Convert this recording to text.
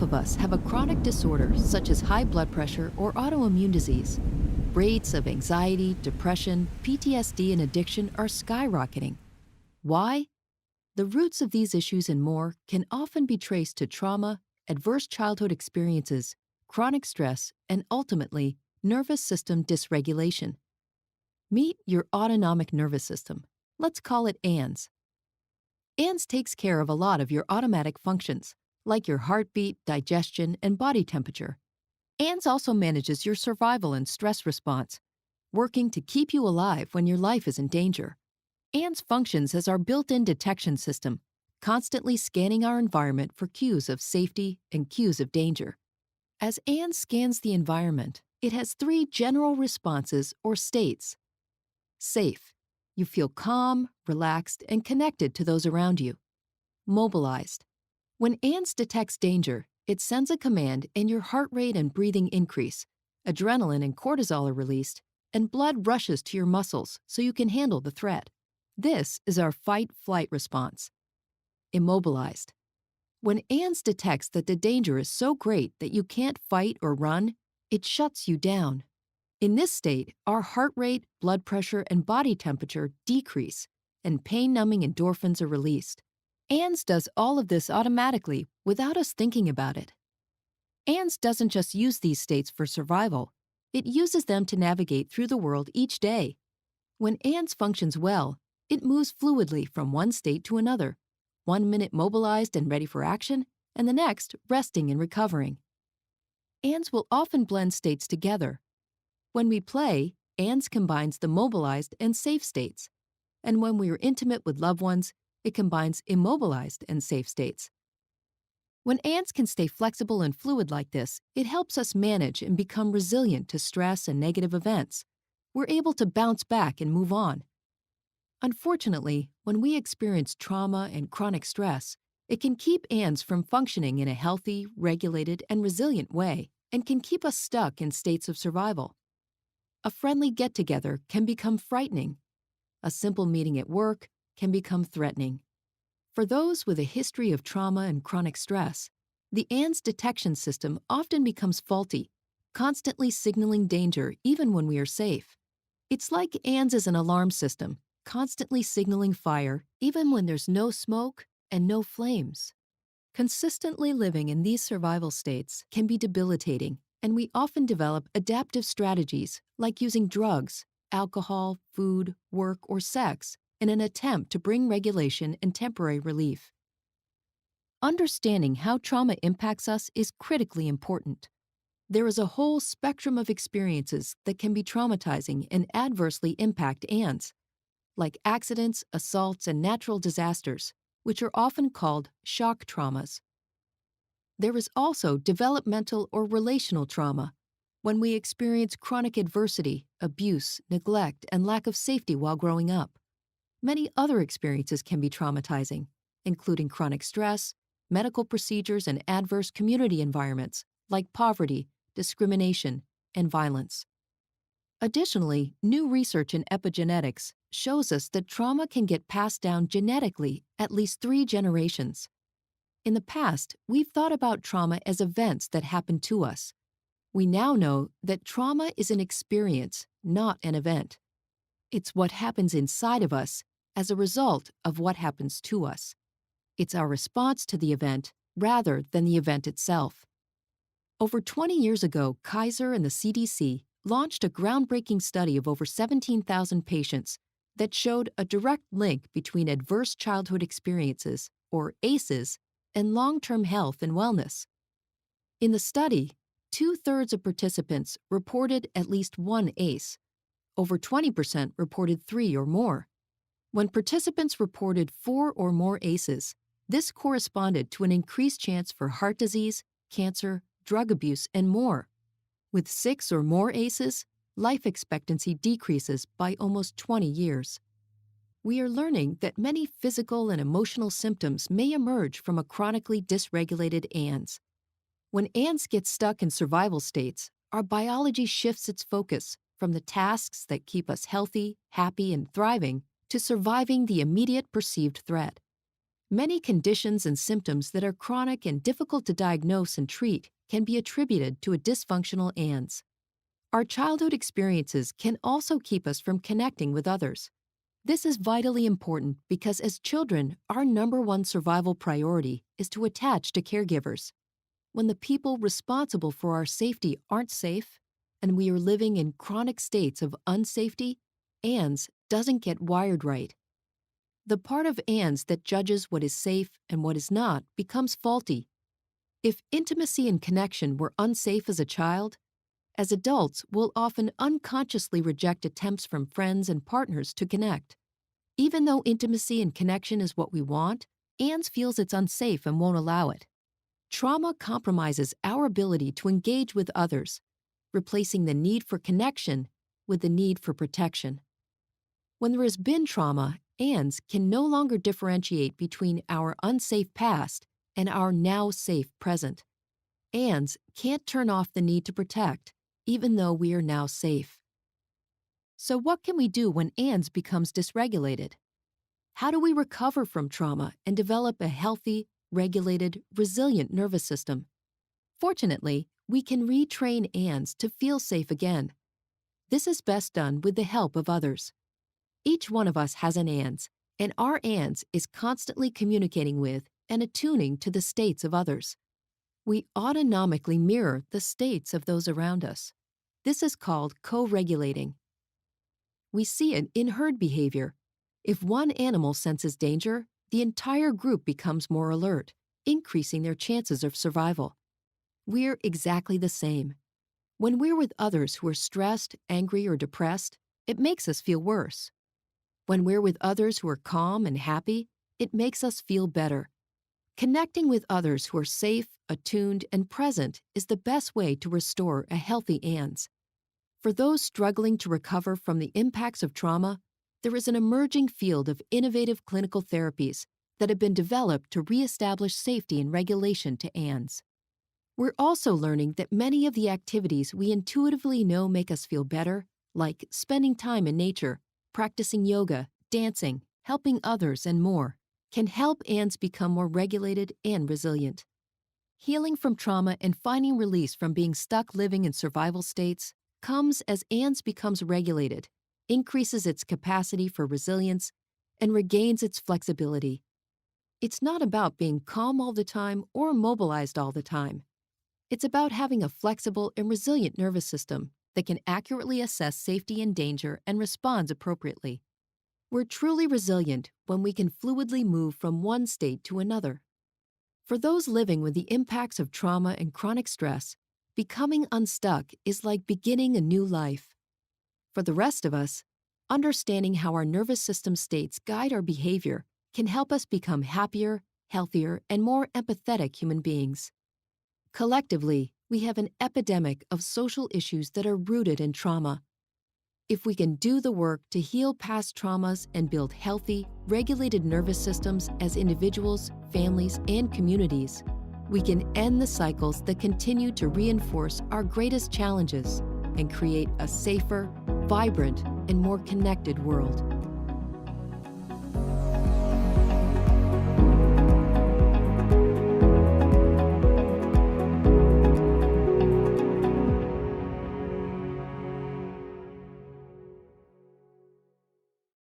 of us have a chronic disorder such as high blood pressure or autoimmune disease. Rates of anxiety, depression, PTSD, and addiction are skyrocketing. Why? The roots of these issues and more can often be traced to trauma, adverse childhood experiences, chronic stress, and ultimately, nervous system dysregulation. Meet your autonomic nervous system. Let's call it ANS. ANS takes care of a lot of your automatic functions, like your heartbeat, digestion, and body temperature. ANS also manages your survival and stress response, working to keep you alive when your life is in danger. ANS functions as our built-in detection system, constantly scanning our environment for cues of safety and cues of danger. As ANS scans the environment, it has three general responses or states. Safe. You feel calm, relaxed, and connected to those around you. Mobilized. When ANS detects danger, it sends a command and your heart rate and breathing increase, adrenaline and cortisol are released, and blood rushes to your muscles so you can handle the threat. This is our fight-flight response. Immobilized. When ANS detects that the danger is so great that you can't fight or run, it shuts you down. In this state, our heart rate, blood pressure, and body temperature decrease, and pain-numbing endorphins are released. ANS does all of this automatically without us thinking about it. ANS doesn't just use these states for survival, it uses them to navigate through the world each day. When ANS functions well, it moves fluidly from one state to another, 1 minute mobilized and ready for action, and the next resting and recovering. ANS will often blend states together. When we play, ANS combines the mobilized and safe states, and when we are intimate with loved ones, it combines immobilized and safe states. When ANS can stay flexible and fluid like this, it helps us manage and become resilient to stress and negative events. We're able to bounce back and move on. Unfortunately, when we experience trauma and chronic stress, it can keep ANS from functioning in a healthy, regulated, and resilient way, and can keep us stuck in states of survival. A friendly get-together can become frightening. A simple meeting at work can become threatening. For those with a history of trauma and chronic stress, the ANS detection system often becomes faulty, constantly signaling danger even when we are safe. It's like ANS is an alarm system, constantly signaling fire even when there's no smoke and no flames. Consistently living in these survival states can be debilitating, and we often develop adaptive strategies like using drugs, alcohol, food, work, or sex in an attempt to bring regulation and temporary relief. Understanding how trauma impacts us is critically important. There is a whole spectrum of experiences that can be traumatizing and adversely impact ANS, like accidents, assaults, and natural disasters, which are often called shock traumas. There is also developmental or relational trauma, when we experience chronic adversity, abuse, neglect, and lack of safety while growing up. Many other experiences can be traumatizing, including chronic stress, medical procedures, and adverse community environments like poverty, discrimination, and violence. Additionally, new research in epigenetics shows us that trauma can get passed down genetically at least 3 generations. In the past, we've thought about trauma as events that happen to us. We now know that trauma is an experience, not an event. It's what happens inside of us as a result of what happens to us. It's our response to the event rather than the event itself. Over 20 years ago, Kaiser and the CDC launched a groundbreaking study of over 17,000 patients that showed a direct link between adverse childhood experiences, or ACEs, and long-term health and wellness. In the study, 2/3 of participants reported at least one ACE. Over 20% reported 3 or more. When participants reported 4 or more ACEs, this corresponded to an increased chance for heart disease, cancer, drug abuse, and more. With 6 or more ACEs, life expectancy decreases by almost 20 years. We are learning that many physical and emotional symptoms may emerge from a chronically dysregulated ANS. When ANS gets stuck in survival states, our biology shifts its focus from the tasks that keep us healthy, happy, and thriving to surviving the immediate perceived threat. Many conditions and symptoms that are chronic and difficult to diagnose and treat can be attributed to a dysfunctional ANS. Our childhood experiences can also keep us from connecting with others. This is vitally important because as children, our number one survival priority is to attach to caregivers. When the people responsible for our safety aren't safe, and we are living in chronic states of unsafety, ANS doesn't get wired right. The part of ANS that judges what is safe and what is not becomes faulty. If intimacy and connection were unsafe as a child, as adults, we'll often unconsciously reject attempts from friends and partners to connect. Even though intimacy and connection is what we want, ANS feels it's unsafe and won't allow it. Trauma compromises our ability to engage with others, replacing the need for connection with the need for protection. When there has been trauma, ANS can no longer differentiate between our unsafe past and our now safe present. ANS can't turn off the need to protect, even though we are now safe. So what can we do when ANS becomes dysregulated? How do we recover from trauma and develop a healthy, regulated, resilient nervous system? Fortunately, we can retrain ANS to feel safe again. This is best done with the help of others. Each one of us has an ANS, and our ANS is constantly communicating with and attuning to the states of others. We autonomically mirror the states of those around us. This is called co-regulating. We see it in herd behavior. If one animal senses danger, the entire group becomes more alert, increasing their chances of survival. We're exactly the same. When we're with others who are stressed, angry, or depressed, it makes us feel worse. When we're with others who are calm and happy, it makes us feel better. Connecting with others who are safe, attuned, and present is the best way to restore a healthy ANS. For those struggling to recover from the impacts of trauma, there is an emerging field of innovative clinical therapies that have been developed to reestablish safety and regulation to ANS. We're also learning that many of the activities we intuitively know make us feel better, like spending time in nature, practicing yoga, dancing, helping others, and more, can help ANS become more regulated and resilient. Healing from trauma and finding release from being stuck living in survival states comes as ANS becomes regulated, increases its capacity for resilience, and regains its flexibility. It's not about being calm all the time or mobilized all the time. It's about having a flexible and resilient nervous system that can accurately assess safety and danger and responds appropriately. We're truly resilient when we can fluidly move from one state to another. For those living with the impacts of trauma and chronic stress, becoming unstuck is like beginning a new life. For the rest of us, understanding how our nervous system states guide our behavior can help us become happier, healthier, and more empathetic human beings. Collectively, we have an epidemic of social issues that are rooted in trauma. If we can do the work to heal past traumas and build healthy, regulated nervous systems as individuals, families, and communities, we can end the cycles that continue to reinforce our greatest challenges and create a safer, vibrant, and more connected world.